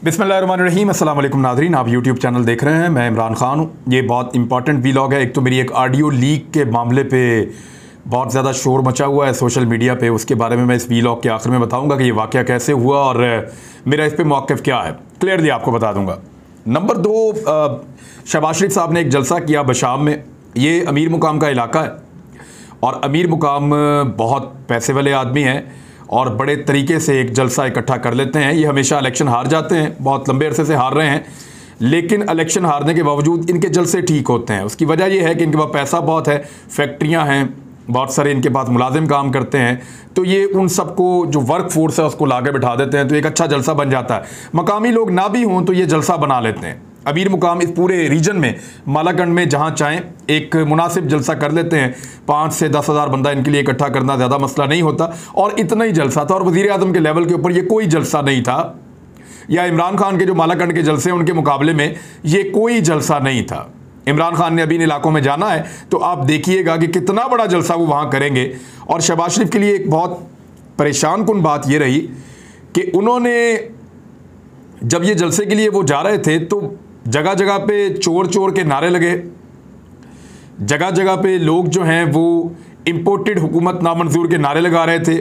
बिस्मिल्लाहिर्रहमानिर्रहीम, अस्सलाम वालेकुम नाज़रीन। आप यूट्यूब चैनल देख रहे हैं, मैं इमरान खान हूँ। ये बहुत इंपॉर्टेंट वीलॉग है। एक तो मेरी एक ऑडियो लीक के मामले पे बहुत ज़्यादा शोर मचा हुआ है सोशल मीडिया पे, उसके बारे में मैं इस वीलॉग के आखिर में बताऊँगा कि ये वाक़या कैसे हुआ और मेरा इस पर मौक़िफ़ क्या है। क्लियरली आपको बता दूँगा। नंबर 2, शहबाज शरीफ साहब ने एक जलसा किया बशाम में। ये अमीर मुकाम का इलाका है और अमीर मुकाम बहुत पैसे वाले आदमी हैं और बड़े तरीके से एक जलसा इकट्ठा कर लेते हैं। ये हमेशा इलेक्शन हार जाते हैं, बहुत लंबे अरसे से हार रहे हैं, लेकिन इलेक्शन हारने के बावजूद इनके जलसे ठीक होते हैं। उसकी वजह यह है कि इनके पास पैसा बहुत है, फैक्ट्रियां हैं, बहुत सारे इनके पास मुलाजिम काम करते हैं, तो ये उन सबको जो वर्क फोर्स है उसको लाके बिठा देते हैं, तो एक अच्छा जलसा बन जाता है। मकामी लोग ना भी हों तो ये जलसा बना लेते हैं। अमीर मुकाम इस पूरे रीजन में, मालाकंड में, जहाँ चाहें एक मुनासिब जलसा कर लेते हैं। 5 से 10 हज़ार बंदा इनके लिए इकट्ठा करना ज़्यादा मसला नहीं होता, और इतना ही जलसा था। और वज़ीर आज़म के लेवल के ऊपर ये कोई जलसा नहीं था, या इमरान खान के जो मालाकंड के जलसे हैं उनके मुकाबले में ये कोई जलसा नहीं था। इमरान खान ने अभी इन इलाकों में जाना है तो आप देखिएगा कि कितना बड़ा जलसा वो वहाँ करेंगे। और शहबाज शरीफ के लिए एक बहुत परेशान कुन बात ये रही कि उन्होंने जब ये जलसे के लिए वो जा रहे थे तो जगह जगह पे चोर चोर के नारे लगे। जगह जगह पे लोग जो हैं वो इम्पोर्टेड हुकूमत नामंजूर के नारे लगा रहे थे।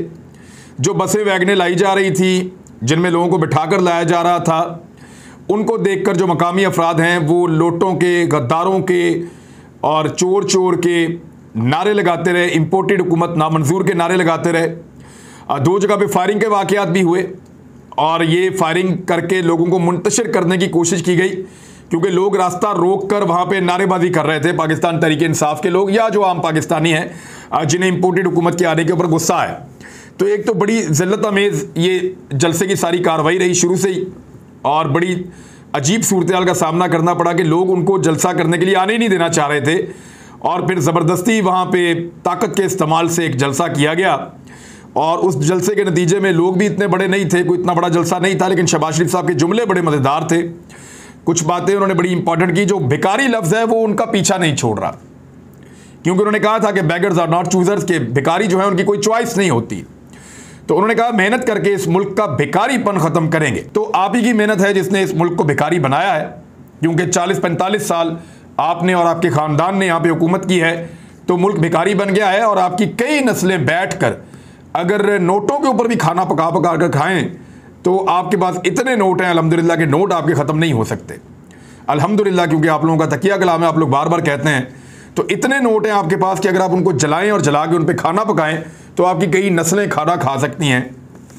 जो बसें वैगनें लाई जा रही थी जिनमें लोगों को बिठाकर लाया जा रहा था, उनको देखकर जो मकामी अफराद हैं वो लोटों के, गद्दारों के और चोर चोर के नारे लगाते रहे, इम्पोर्टेड हुकूमत नामंजूर के नारे लगाते रहे। 2 जगह पे फायरिंग के वाक़यात भी हुए और ये फायरिंग करके लोगों को मुंतशिर करने की कोशिश की गई, क्योंकि लोग रास्ता रोक कर वहाँ पे नारेबाजी कर रहे थे। पाकिस्तान तहरीक इंसाफ के लोग या जो आम पाकिस्तानी हैं जिन्हें इम्पोर्टेड हुकूमत के आने के ऊपर गुस्सा है। तो एक तो बड़ी ज़िल्लत अमेज़ ये जलसे की सारी कार्रवाई रही शुरू से ही, और बड़ी अजीब सूरत का सामना करना पड़ा कि लोग उनको जलसा करने के लिए आने ही नहीं देना चाह रहे थे, और फिर ज़बरदस्ती वहाँ पे ताकत के इस्तेमाल से एक जलसा किया गया। और उस जलसे के नतीजे में लोग भी इतने बड़े नहीं थे, कोई इतना बड़ा जलसा नहीं था, लेकिन शहबाज शरीफ साहब के जुमले बड़े मज़ेदार थे। कुछ बातें उन्होंने बड़ी इंपॉर्टेंट की। जो भिखारी लफ्ज़ है वो उनका पीछा नहीं छोड़ रहा, क्योंकि उन्होंने कहा था कि बेगर्स आर नॉट चूजर्स, के भिखारी जो है उनकी कोई चॉइस नहीं होती। तो उन्होंने कहा मेहनत करके इस मुल्क का भिखारीपन ख़त्म करेंगे। तो आप ही की मेहनत है जिसने इस मुल्क को भिखारी बनाया है, क्योंकि 40-45 साल आपने और आपके ख़ानदान ने यहाँ पर हुकूमत की है, तो मुल्क भिखारी बन गया है। और आपकी कई नस्लें बैठ कर अगर नोटों के ऊपर भी खाना पका पका कर खाएं तो आपके पास इतने नोट हैं, अल्हम्दुलिल्लाह के नोट आपके ख़त्म नहीं हो सकते। अल्हम्दुलिल्लाह, क्योंकि आप लोगों का तकिया कलाम है, आप लोग बार बार कहते हैं। तो इतने नोट हैं आपके पास कि अगर आप उनको जलाएं और जला के उन पर खाना पकाएं तो आपकी कई नस्लें खाना खा सकती हैं।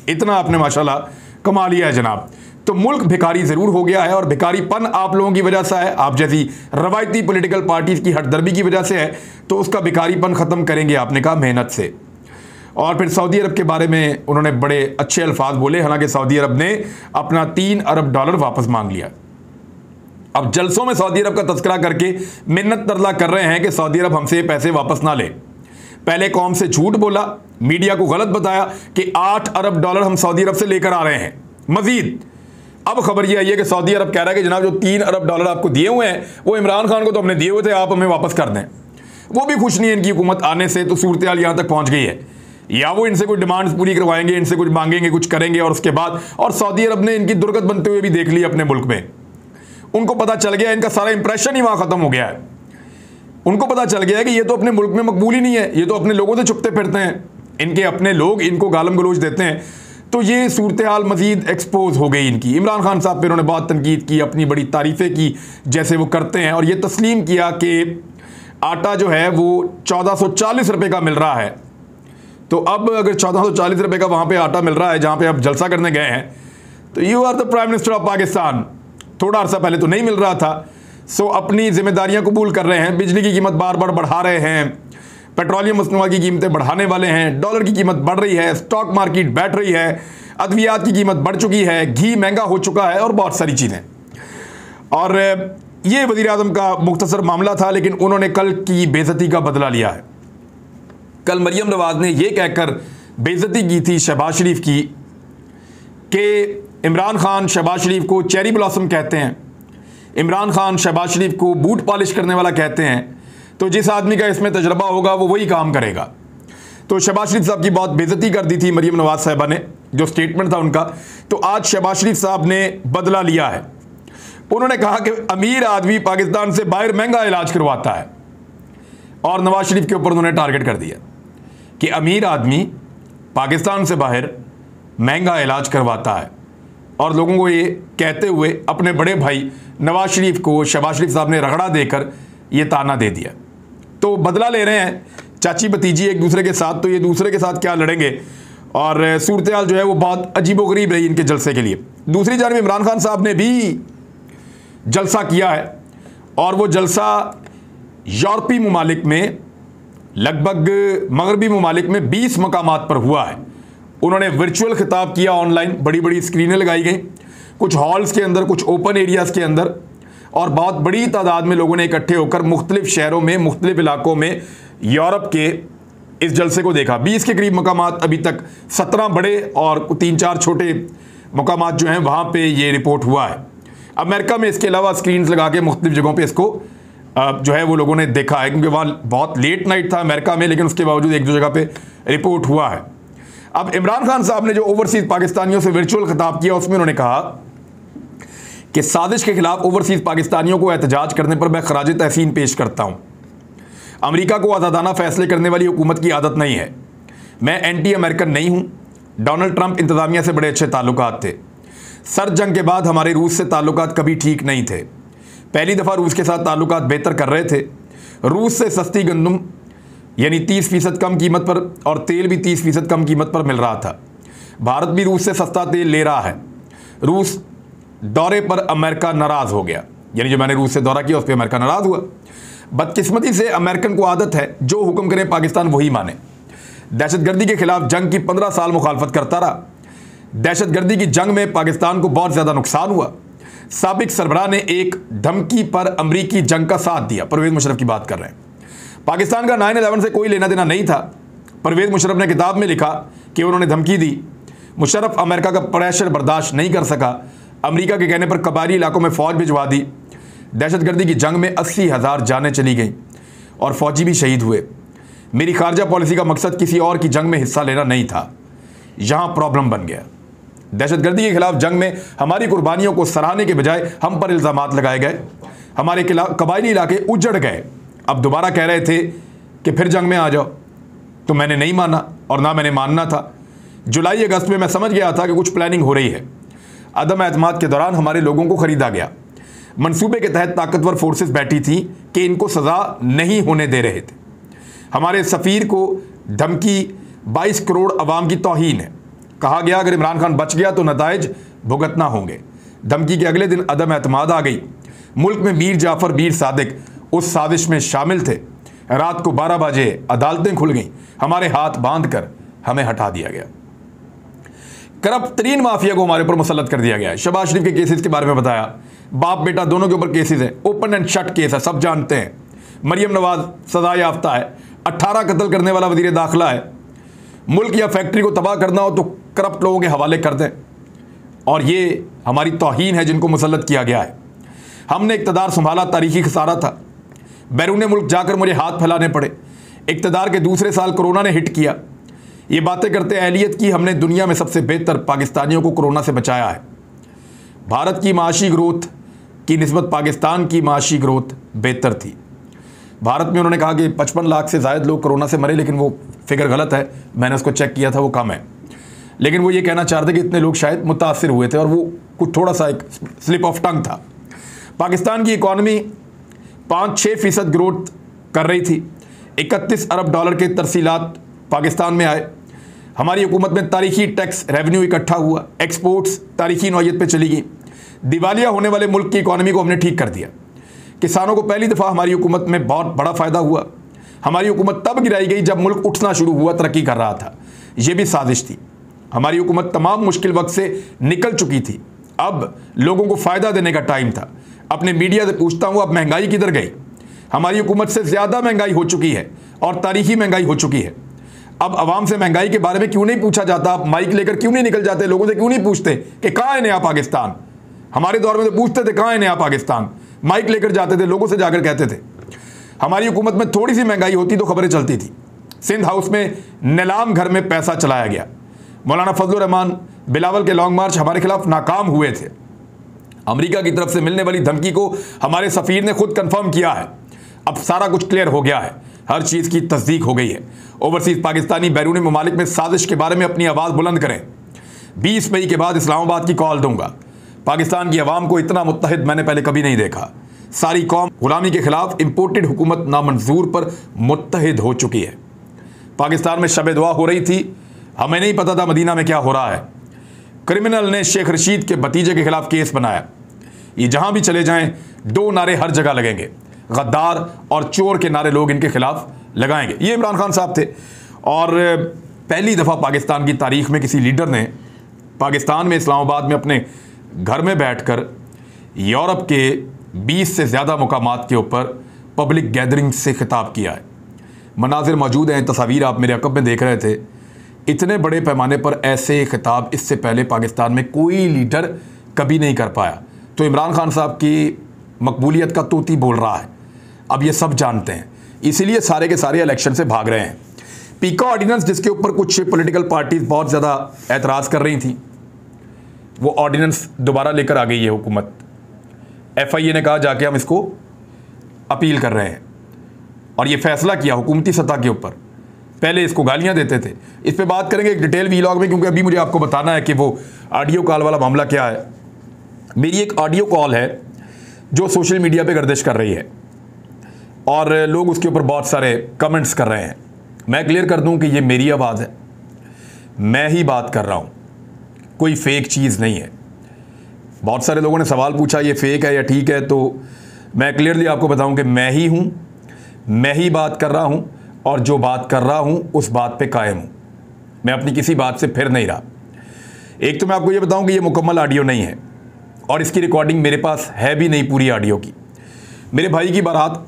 इतना आपने माशाल्लाह कमा लिया है जनाब। तो मुल्क भिखारी ज़रूर हो गया है, और भिखारीपन आप लोगों की वजह से है, आप जैसी रवायती पॉलिटिकल पार्टीज़ की हटदर्मी की वजह से है। तो उसका भिखारीपन ख़त्म करेंगे, आपने कहा, मेहनत से। और फिर सऊदी अरब के बारे में उन्होंने बड़े अच्छे अल्फाज बोले, हालांकि सऊदी अरब ने अपना $3 अरब वापस मांग लिया। अब जलसों में सऊदी अरब का तस्करा करके मिन्नत तरला कर रहे हैं कि सऊदी अरब हमसे पैसे वापस ना ले। पहले कौम से झूठ बोला, मीडिया को गलत बताया कि $8 अरब हम सऊदी अरब से लेकर आ रहे हैं मजीद। अब खबर यह आई है कि सऊदी अरब कह रहा है कि जनाब जो $3 अरब आपको दिए हुए हैं वो इमरान खान को तो हमने दिए हुए थे, आप हमें वापस कर दें। वो भी खुश नहीं है इनकी हुकूमत आने से। तो सूरत हाल यहाँ तक पहुँच गई है, या वो इनसे कुछ डिमांड्स पूरी करवाएंगे, इनसे कुछ मांगेंगे, कुछ करेंगे, और उसके बाद, और सऊदी अरब ने इनकी दुर्गत बनते हुए भी देख ली अपने मुल्क में। उनको पता चल गया, इनका सारा इंप्रेशन ही वहाँ ख़त्म हो गया है। उनको पता चल गया है कि ये तो अपने मुल्क में मकबूल ही नहीं है, ये तो अपने लोगों से छुपते फिरते हैं, इनके अपने लोग इनको गालम गलोच देते हैं। तो ये सूरत हाल मजीद एक्सपोज हो गई इनकी। इमरान खान साहब पर उन्होंने बहुत तनकीद की, अपनी बड़ी तारीफ़ें की जैसे वो करते हैं, और ये तस्लीम किया कि आटा जो है वो 1440 रुपये का मिल रहा है। तो अब अगर 1440 रुपये का वहाँ पे आटा मिल रहा है जहाँ पे आप जलसा करने गए हैं, तो you are the prime minister of Pakistan. थोड़ा अर्सा पहले तो नहीं मिल रहा था। सो अपनी जिम्मेदारियाँ कबूल कर रहे हैं। बिजली की कीमत बार बार बढ़ा रहे हैं, पेट्रोलियम मसनूआ की कीमतें बढ़ाने वाले हैं, डॉलर की कीमत बढ़ रही है, स्टॉक मार्केट बैठ रही है, अद्वियात की कीमत बढ़ चुकी है, घी महंगा हो चुका है, और बहुत सारी चीज़ें। और ये वज़ीर आज़म का मुख्तसर मामला था, लेकिन उन्होंने कल की बेइज्जती का बदला लिया है। कल मरियम नवाज़ ने यह कहकर बेइज्जती की थी शहबाज शरीफ की कि इमरान खान शहबाज शरीफ को चेरी ब्लॉसम कहते हैं, इमरान खान शहबाज शरीफ को बूट पॉलिश करने वाला कहते हैं, तो जिस आदमी का इसमें तजर्बा होगा वो वही काम करेगा। तो शहबाज शरीफ साहब की बहुत बेइज्जती कर दी थी मरियम नवाज़ साहिबा ने। जो स्टेटमेंट था उनका, तो आज शहबाज शरीफ साहब ने बदला लिया है। उन्होंने कहा कि अमीर आदमी पाकिस्तान से बाहर महंगा इलाज करवाता है, और नवाज शरीफ के ऊपर उन्होंने टारगेट कर दिया कि अमीर आदमी पाकिस्तान से बाहर महंगा इलाज करवाता है, और लोगों को ये कहते हुए अपने बड़े भाई नवाज शरीफ को शहबाज शरीफ साहब ने रगड़ा देकर ये ताना दे दिया। तो बदला ले रहे हैं चाची भतीजी एक दूसरे के साथ, तो ये दूसरे के साथ क्या लड़ेंगे, और सूरत हाल जो है वो बहुत अजीबोगरीब रही इनके जलसे के लिए। दूसरी जानब इमरान खान साहब ने भी जलसा किया है, और वो जलसा यूरोपीय ममालिक में, लगभग मगरबी ममालिक में 20 मकामात पर हुआ है। उन्होंने वर्चुअल खिताब किया, ऑनलाइन बड़ी बड़ी स्क्रीनें लगाई गई, कुछ हॉल्स के अंदर, कुछ ओपन एरियाज़ के अंदर, और बहुत बड़ी तादाद में लोगों ने इकट्ठे होकर मुख्तलिफ शहरों में, मुख्तलिफ इलाकों में यूरोप के इस जलसे को देखा। 20 के करीब मकामात, अभी तक 17 बड़े और 3-4 छोटे मकामात जो हैं वहाँ पे ये रिपोर्ट हुआ है। अमेरिका में इसके अलावा स्क्रीन्स लगा के मुख्तलिफ जगहों पे इसको जो है वो लोगों ने देखा है, क्योंकि वहाँ बहुत लेट नाइट था अमेरिका में, लेकिन उसके बावजूद एक दो जगह पे रिपोर्ट हुआ है। अब इमरान खान साहब ने जो ओवरसीज़ पाकिस्तानियों से वर्चुअल खिताब किया, उसमें उन्होंने कहा कि साजिश के खिलाफ ओवरसीज़ पाकिस्तानियों को एहतजाज करने पर मैं खराज तहसीन पेश करता हूँ। अमेरिका को आज़ादाना फैसले करने वाली हुकूमत की आदत नहीं है। मैं एंटी अमेरिकन नहीं हूँ। डोनाल्ड ट्रंप इंतज़ामिया से बड़े अच्छे ताल्लुकात थे। सर्द जंग के बाद हमारे रूस से ताल्लुकात कभी ठीक नहीं थे। पहली दफ़ा रूस के साथ ताल्लुकात बेहतर कर रहे थे। रूस से सस्ती गंदम यानी 30% कम कीमत पर, और तेल भी 30% कम कीमत पर मिल रहा था। भारत भी रूस से सस्ता तेल ले रहा है। रूस दौरे पर अमेरिका नाराज़ हो गया, यानी जो मैंने रूस से दौरा किया उस पर अमेरिका नाराज़ हुआ। बदकिस्मती से अमेरिकन को आदत है जो हुक्म करे पाकिस्तान वही माने। दहशतगर्दी के खिलाफ जंग की 15 साल मुखालफत करता रहा। दहशतगर्दी की जंग में पाकिस्तान को बहुत ज़्यादा नुकसान हुआ। साबिक सरबराह ने एक धमकी पर अमरीकी जंग का साथ दिया। परवेज़ मुशर्रफ की बात कर रहे हैं। पाकिस्तान का 9/11 से कोई लेना देना नहीं था। परवेज़ मुशर्रफ ने किताब में लिखा कि उन्होंने धमकी दी। मुशर्रफ अमेरिका का प्रेशर बर्दाश्त नहीं कर सका। अमेरिका के कहने पर कबायली इलाकों में फ़ौज भिजवा दी। दहशतगर्दी की जंग में 80,000 जानें चली गईं और फ़ौजी भी शहीद हुए। मेरी खारजा पॉलिसी का मकसद किसी और की जंग में हिस्सा लेना नहीं था। यहाँ प्रॉब्लम बन गया। दहशतगर्दी के खिलाफ जंग में हमारी कुर्बानियों को सराहने के बजाय हम पर इल्ज़ामात लगाए गए। हमारे कबायली इलाके उजड़ गए। अब दोबारा कह रहे थे कि फिर जंग में आ जाओ, तो मैंने नहीं माना और ना मैंने मानना था। जुलाई अगस्त में मैं समझ गया था कि कुछ प्लानिंग हो रही है। अदम एतमाद के दौरान हमारे लोगों को ख़रीदा गया। मंसूबे के तहत ताकतवर फोर्सेस बैठी थी कि इनको सज़ा नहीं होने दे रहे थे। हमारे सफ़ीर को धमकी 22 करोड़ अवाम की तौहीन है। कहा गया अगर इमरान खान बच गया तो नताइज भुगतना होंगे। धमकी के अगले दिन अदम एतमाद आ गई। मुल्क में मीर जाफ़र मीर सादिक उस साजिश में शामिल थे। रात को 12 बजे अदालतें खुल गईं। हमारे हाथ बांध कर हमें हटा दिया गया। करप्ट तरीन माफिया को हमारे ऊपर मुसल्लत कर दिया गया है। शहबाज शरीफ के केसेस के बारे में बताया। बाप बेटा दोनों के ऊपर केसेस हैं। ओपन एंड शट केस है, सब जानते हैं। मरियम नवाज सजा याफ्ता है। 18 कत्ल करने वाला वजीर दाखिला है। मुल्क या फैक्ट्री को तबाह करना हो तो करप्ट लोगों के हवाले कर दें, और ये हमारी तौहीन है जिनको मुसल्लत किया गया है। हमने इक़्तिदार संभाला, तारीखी खसारा था। बैरून मुल्क जाकर मुझे हाथ फैलाने पड़े। इक़्तिदार के दूसरे साल कोरोना ने हिट किया। ये बातें करते अहलियत की हमने दुनिया में सबसे बेहतर पाकिस्तानियों को कोरोना से बचाया है। भारत की माशी ग्रोथ की निस्बत पाकिस्तान की माशी ग्रोथ बेहतर थी। भारत में उन्होंने कहा कि 55 लाख से ज़ायद लोग कोरोना से मरे, लेकिन वो फिगर गलत है। मैंने उसको चेक किया था, वो कम है। लेकिन वो ये कहना चाहते कि इतने लोग शायद मुतासिर हुए थे, और वो कुछ थोड़ा सा एक स्लिप ऑफ टंग था। पाकिस्तान की इकॉनमी 5-6% ग्रोथ कर रही थी। 31 अरब डॉलर के तरसीलात पाकिस्तान में आए। हमारी हुकूमत में तारीखी टैक्स रेवेन्यू इकट्ठा हुआ। एक्सपोर्ट्स तारीखी नौयत पे चली गई। दिवालिया होने वाले मुल्क की इकॉनमी को हमने ठीक कर दिया। किसानों को पहली दफ़ा हमारी हुकूमत में बहुत बड़ा फ़ायदा हुआ। हमारी हुकूमत तब गिराई गई जब मुल्क उठना शुरू हुआ, तरक्की कर रहा था। ये भी साजिश थी। हमारी हुकूमत तमाम मुश्किल वक्त से निकल चुकी थी। अब लोगों को फ़ायदा देने का टाइम था। अपने मीडिया से पूछता हूँ, अब महंगाई किधर गई? हमारी हुकूमत से ज़्यादा महंगाई हो चुकी है और तारीखी महंगाई हो चुकी है। अब आवाम से महंगाई के बारे में क्यों नहीं पूछा जाता? आप माइक लेकर क्यों नहीं निकल जाते? लोगों से क्यों नहीं पूछते कि कहाँ है नया पाकिस्तान? हमारे दौर में तो पूछते थे कहाँ है नया पाकिस्तान, माइक लेकर जाते थे, लोगों से जाकर कहते थे। हमारी हुकूमत में थोड़ी सी महंगाई होती तो खबरें चलती थी। सिंध हाउस में नीलाम घर में पैसा चलाया गया। मौलाना फजलुर रहमान बिलावल के लॉन्ग मार्च हमारे खिलाफ नाकाम हुए थे। अमेरिका की तरफ से मिलने वाली धमकी को हमारे सफीर ने खुद कंफर्म किया है। अब सारा कुछ क्लियर हो गया है, हर चीज़ की तस्दीक हो गई है। ओवरसीज पाकिस्तानी बैरूनी ममालिक में साजिश के बारे में अपनी आवाज़ बुलंद करें। 20 मई के बाद इस्लामाबाद की कॉल दूंगा। पाकिस्तान की आवाम को इतना मुत्तहिद मैंने पहले कभी नहीं देखा। सारी कौम गुलामी के खिलाफ इंपोर्टेड हुकूमत नामंजूर पर मुत्तहिद हो चुकी है। पाकिस्तान में शब दुआ हो रही थी, हमें नहीं पता था मदीना में क्या हो रहा है। क्रिमिनल ने शेख रशीद के भतीजे के खिलाफ केस बनाया। ये जहां भी चले जाएं, 2 नारे हर जगह लगेंगे, गद्दार और चोर के नारे लोग इनके खिलाफ लगाएंगे। ये इमरान खान साहब थे। और पहली दफ़ा पाकिस्तान की तारीख में किसी लीडर ने पाकिस्तान में इस्लामाबाद में अपने घर में बैठकर यूरोप के 20 से ज़्यादा मुकामात के ऊपर पब्लिक गैदरिंग से खिताब किया है। मनाजिर मौजूद हैं, तस्वीर आप मेरे अकब में देख रहे थे। इतने बड़े पैमाने पर ऐसे खिताब इससे पहले पाकिस्तान में कोई लीडर कभी नहीं कर पाया। तो इमरान खान साहब की मकबूलियत का तूती बोल रहा है, अब ये सब जानते हैं, इसीलिए सारे के सारे इलेक्शन से भाग रहे हैं। पीका ऑर्डिनेंस जिसके ऊपर कुछ पॉलिटिकल पार्टीज बहुत ज़्यादा एतराज़ कर रही थी, वो ऑर्डिनेंस दोबारा लेकर आ गई है हुकूमत। FIA ने कहा जाके हम इसको अपील कर रहे हैं, और ये फैसला किया हुकूमती सतह के ऊपर। पहले इसको गालियां देते थे, इस पे बात करेंगे एक डिटेल वीलॉग में, क्योंकि अभी मुझे आपको बताना है कि वो ऑडियो कॉल वाला मामला क्या है। मेरी एक ऑडियो कॉल है जो सोशल मीडिया पे गर्दिश कर रही है और लोग उसके ऊपर बहुत सारे कमेंट्स कर रहे हैं। मैं क्लियर कर दूं कि ये मेरी आवाज़ है, मैं ही बात कर रहा हूं, कोई फेक चीज़ नहीं है। बहुत सारे लोगों ने सवाल पूछा ये फेक है या ठीक है, तो मैं क्लियरली आपको बताऊं कि मैं ही हूं, मैं ही बात कर रहा हूं, और जो बात कर रहा हूं उस बात पे कायम हूं। मैं अपनी किसी बात से फिर नहीं रहा। एक तो मैं आपको ये बताऊं कि ये मुकम्मल ऑडियो नहीं है, और इसकी रिकॉर्डिंग मेरे पास है भी नहीं पूरी ऑडियो की। मेरे भाई की बारात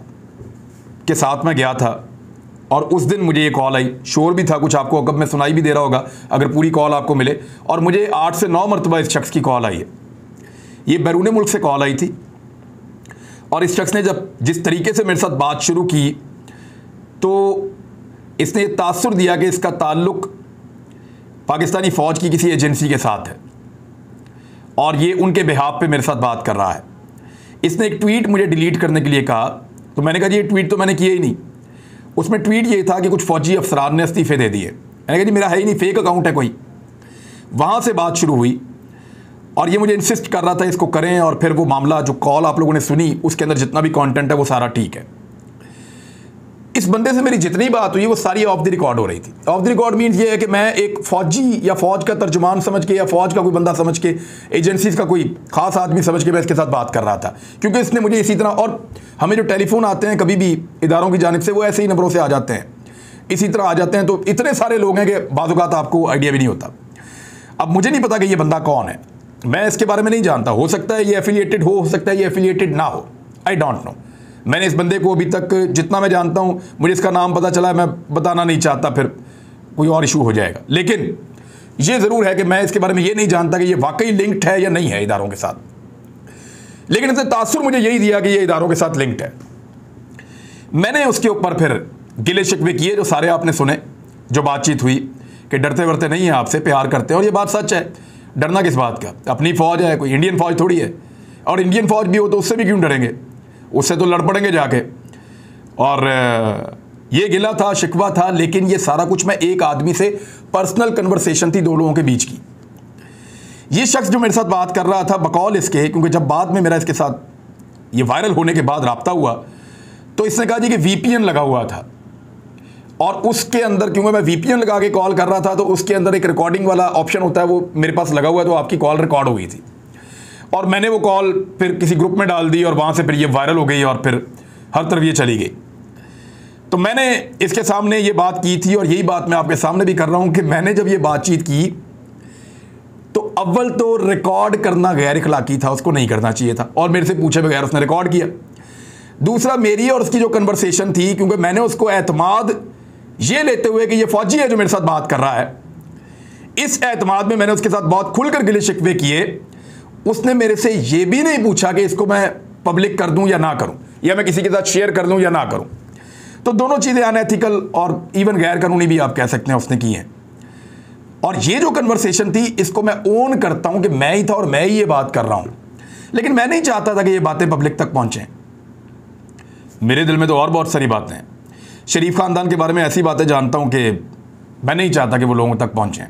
के साथ मैं गया था, और उस दिन मुझे ये कॉल आई, शोर भी था कुछ, आपको अगर मैं सुनाई भी दे रहा होगा अगर पूरी कॉल आपको मिले। और मुझे 8 से 9 मरतबा इस शख्स की कॉल आई है। ये बैरून मुल्क से कॉल आई थी, और इस शख्स ने जब जिस तरीके से मेरे साथ बात शुरू की, तो इसने ये तासुर दिया कि इसका ताल्लुक पाकिस्तानी फ़ौज की किसी एजेंसी के साथ है, और ये उनके बिहाफ पे मेरे साथ बात कर रहा है। इसने एक ट्वीट मुझे डिलीट करने के लिए कहा, तो मैंने कहा जी ये ट्वीट तो मैंने किया ही नहीं। उसमें ट्वीट ये था कि कुछ फ़ौजी अफसरान ने इस्तीफ़े दे दिए। मैंने कहा जी मेरा है ही नहीं, फेक अकाउंट है कोई। वहाँ से बात शुरू हुई, और ये मुझे इंसिस्ट कर रहा था इसको करें, और फिर वो मामला जो कॉल आप लोगों ने सुनी उसके अंदर जितना भी कंटेंट है वो सारा ठीक है। इस बंदे से मेरी जितनी बात हुई वो सारी ऑफ द रिकॉर्ड हो रही थी। ऑफ द रिकॉर्ड मीन्स ये है कि मैं एक फ़ौजी या फ़ौज का तर्जुमान समझ के, या फ़ौज का कोई बंदा समझ के, एजेंसीज़ का कोई ख़ास आदमी समझ के मैं इसके साथ बात कर रहा था, क्योंकि इसने मुझे इसी तरह, और हमें जो टेलीफोन आते हैं कभी भी इदारों की जानिब से, वो ऐसे ही नंबरों से आ जाते हैं, इसी तरह आ जाते हैं। तो इतने सारे लोग हैं कि बाज़ औक़ात आपको आइडिया भी नहीं होता। अब मुझे नहीं पता कि ये बंदा कौन है, मैं इसके बारे में नहीं जानता। हो सकता है ये एफिलिएटेड हो सकता है ये एफिलिएटेड ना हो, आई डोंट नो। मैंने इस बंदे को अभी तक जितना मैं जानता हूं, मुझे इसका नाम पता चला है, मैं बताना नहीं चाहता, फिर कोई और इशू हो जाएगा। लेकिन ये ज़रूर है कि मैं इसके बारे में ये नहीं जानता कि ये वाकई लिंक्ड है या नहीं है इदारों के साथ। लेकिन इसने तासुर मुझे यही दिया कि ये इदारों के साथ लिंक्ड है। मैंने उसके ऊपर फिर गिले शिकवे किए, जो सारे आपने सुने, जो बातचीत हुई कि डरते वरते नहीं है आपसे, प्यार करते हैं। और ये बात सच है, डरना किस बात का, अपनी फ़ौज है, कोई इंडियन फ़ौज थोड़ी है। और इंडियन फ़ौज भी हो तो उससे भी क्यों डरेंगे, उससे तो लड़ पड़ेंगे जाके। और ये गिला था, शिकवा था, लेकिन ये सारा कुछ मैं एक आदमी से पर्सनल कन्वर्सेशन थी 2 लोगों के बीच की। ये शख्स जो मेरे साथ बात कर रहा था, बकौल इसके, क्योंकि जब बाद में मेरा इसके साथ ये वायरल होने के बाद राब्ता हुआ, तो इसने कहा जी कि VPN लगा हुआ था, और उसके अंदर, क्योंकि मैं VPN लगा के कॉल कर रहा था, तो उसके अंदर एक रिकॉर्डिंग वाला ऑप्शन होता है, वो मेरे पास लगा हुआ है, तो आपकी कॉल रिकॉर्ड हो गई थी। और मैंने वो कॉल फिर किसी ग्रुप में डाल दी, और वहाँ से फिर ये वायरल हो गई, और फिर हर तरफ ये चली गई। तो मैंने इसके सामने ये बात की थी, और यही बात मैं आपके सामने भी कर रहा हूँ कि मैंने जब ये बातचीत की, तो अव्वल तो रिकॉर्ड करना गैर इखलाकी था, उसको नहीं करना चाहिए था, और मेरे से पूछे बगैर उसने रिकॉर्ड किया। दूसरा, मेरी और उसकी जो कन्वर्सेशन थी, क्योंकि मैंने उसको एतमाद ये लेते हुए कि ये फ़ौजी है जो मेरे साथ बात कर रहा है, इस एतमाद में मैंने उसके साथ बहुत खुलकर गिले शिकवे किए। उसने मेरे से ये भी नहीं पूछा कि इसको मैं पब्लिक कर दूं या ना करूं, या मैं किसी के साथ शेयर कर दूं या ना करूं। तो दोनों चीज़ें अनएथिकल और इवन गैर कानूनी भी आप कह सकते हैं उसने की हैं। और ये जो कन्वर्सेशन थी इसको मैं ओन करता हूं कि मैं ही था और मैं ही ये बात कर रहा हूं, लेकिन मैं नहीं चाहता था कि ये बातें पब्लिक तक पहुंचें। मेरे दिल में तो और बहुत सारी बातें हैं। शरीफ खानदान के बारे में ऐसी बातें जानता हूं कि मैं नहीं चाहता कि वो लोगों तक पहुंचें।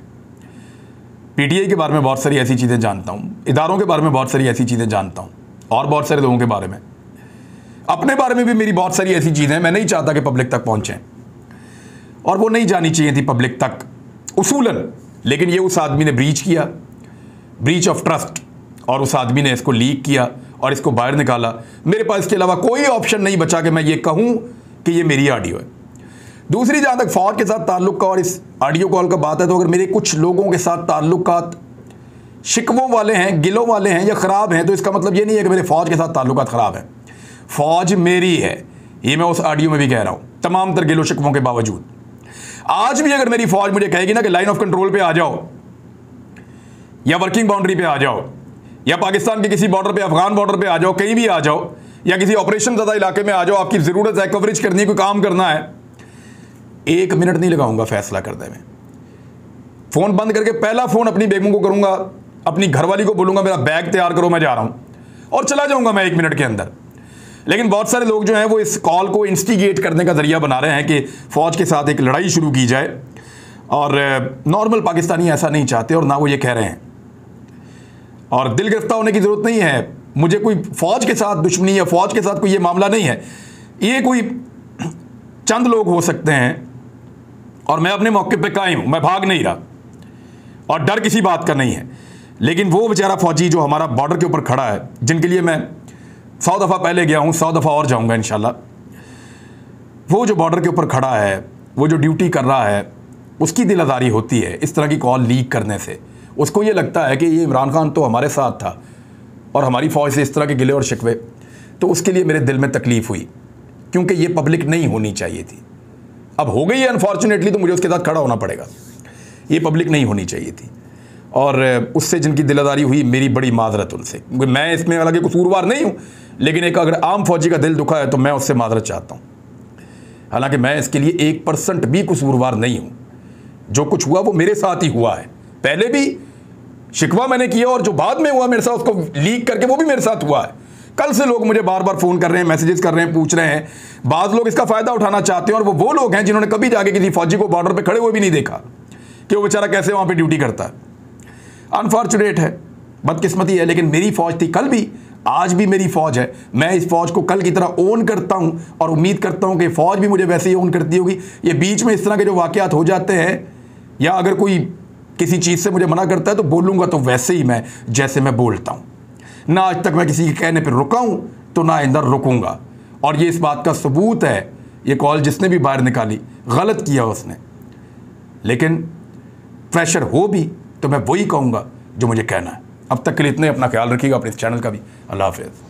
पीटीआई के बारे में बहुत सारी ऐसी चीज़ें जानता हूं, इदारों के बारे में बहुत सारी ऐसी चीज़ें जानता हूं, और बहुत सारे लोगों के बारे में, अपने बारे में भी मेरी बहुत सारी ऐसी चीज़ें मैं नहीं चाहता कि पब्लिक तक पहुंचें, और वो नहीं जानी चाहिए थी पब्लिक तक उसूलन। लेकिन ये उस आदमी ने ब्रीच किया, ब्रीच ऑफ ट्रस्ट, और उस आदमी ने इसको लीक किया और इसको बाहर निकाला। मेरे पास इसके अलावा कोई ऑप्शन नहीं बचा कि मैं ये कहूँ कि ये मेरी ऑडियो है। दूसरी, जहाँ तक फौज के साथ ताल्लुक का और इस ऑडियो कॉल का बात है, तो अगर मेरे कुछ लोगों के साथ ताल्लुकात शिकवों वाले हैं, गिलों वाले हैं या ख़राब हैं, तो इसका मतलब ये नहीं है कि मेरे फ़ौज के साथ ताल्लुकात ख़राब हैं। फ़ौज मेरी है, ये मैं उस ऑडियो में भी कह रहा हूँ, तमाम तर गिलो शिकवों के बावजूद। आज भी अगर मेरी फ़ौज मुझे कहेगी ना कि लाइन ऑफ कंट्रोल पे आ जाओ, या वर्किंग बाउंड्री पे आ जाओ, या पाकिस्तान के किसी बॉर्डर पे, अफगान बॉर्डर पे आ जाओ, कहीं भी आ जाओ, या किसी ऑपरेशन ज़्यादा इलाके में आ जाओ, आपकी ज़रूरत है, कवरेज करनी है, कोई काम करना है, 1 मिनट नहीं लगाऊंगा फैसला करने में। फ़ोन बंद करके पहला फ़ोन अपनी बेगम को करूंगा, अपनी घरवाली को बोलूंगा मेरा बैग तैयार करो, मैं जा रहा हूं, और चला जाऊंगा मैं 1 मिनट के अंदर। लेकिन बहुत सारे लोग जो हैं वो इस कॉल को इंस्टिगेट करने का जरिया बना रहे हैं कि फ़ौज के साथ एक लड़ाई शुरू की जाए, और नॉर्मल पाकिस्तानी ऐसा नहीं चाहते और ना वो ये कह रहे हैं। और दिल गिरफ्तार होने की ज़रूरत नहीं है, मुझे कोई फ़ौज के साथ दुश्मनी या फ़ौज के साथ कोई ये मामला नहीं है। ये कोई चंद लोग हो सकते हैं, और मैं अपने मौके पे कायम हूँ, मैं भाग नहीं रहा, और डर किसी बात का नहीं है। लेकिन वो बेचारा फ़ौजी जो हमारा बॉर्डर के ऊपर खड़ा है, जिनके लिए मैं 100 दफ़ा पहले गया हूँ, 100 दफ़ा और जाऊँगा इंशाल्लाह, वो जो बॉर्डर के ऊपर खड़ा है, वो जो ड्यूटी कर रहा है, उसकी दिल आज़ारी होती है इस तरह की कॉल लीक करने से। उसको ये लगता है कि ये इमरान खान तो हमारे साथ था और हमारी फ़ौज से इस तरह के गिले और शिकवे, तो उसके लिए मेरे दिल में तकलीफ़ हुई, क्योंकि ये पब्लिक नहीं होनी चाहिए थी। अब हो गई है अनफॉर्चुनेटली, तो मुझे उसके साथ खड़ा होना पड़ेगा। ये पब्लिक नहीं होनी चाहिए थी, और उससे जिनकी दिलदारी हुई, मेरी बड़ी माजरत उनसे। मैं इसमें हालांकि कसूरवार नहीं हूँ, लेकिन एक अगर आम फौजी का दिल दुखा है तो मैं उससे माजरत चाहता हूँ। हालांकि मैं इसके लिए 1% भी कसूरवार नहीं हूँ। जो कुछ हुआ वो मेरे साथ ही हुआ है, पहले भी शिकवा मैंने किया, और जो बाद में हुआ मेरे साथ उसको लीक करके वो भी मेरे साथ हुआ है। कल से लोग मुझे बार बार फ़ोन कर रहे हैं, मैसेजेस कर रहे हैं, पूछ रहे हैं। बाज़ लोग इसका फ़ायदा उठाना चाहते हैं, और वो लोग हैं जिन्होंने कभी जाके किसी फौजी को बॉर्डर पे खड़े हुए भी नहीं देखा कि वो बेचारा कैसे वहाँ पे ड्यूटी करता है। अनफॉर्चुनेट है, बदकिस्मती है, लेकिन मेरी फ़ौज थी कल भी, आज भी मेरी फ़ौज है। मैं इस फ़ौज को कल की तरह ओन करता हूँ, और उम्मीद करता हूँ कि फ़ौज भी मुझे वैसे ही ओन करती होगी। ये बीच में इस तरह के जो वाक़यात हो जाते हैं, या अगर कोई किसी चीज़ से मुझे मना करता है, तो बोलूँगा तो वैसे ही मैं जैसे मैं बोलता हूँ। ना आज तक मैं किसी के कहने पर रुका हूँ, तो ना आइंदा रुकूंगा। और ये इस बात का सबूत है, ये कॉल जिसने भी बाहर निकाली गलत किया उसने, लेकिन प्रेशर हो भी तो मैं वही कहूँगा जो मुझे कहना है। अब तक के लिए इतने, अपना ख्याल रखिएगा, अपने इस चैनल का भी। अल्लाह हाफ़िज़।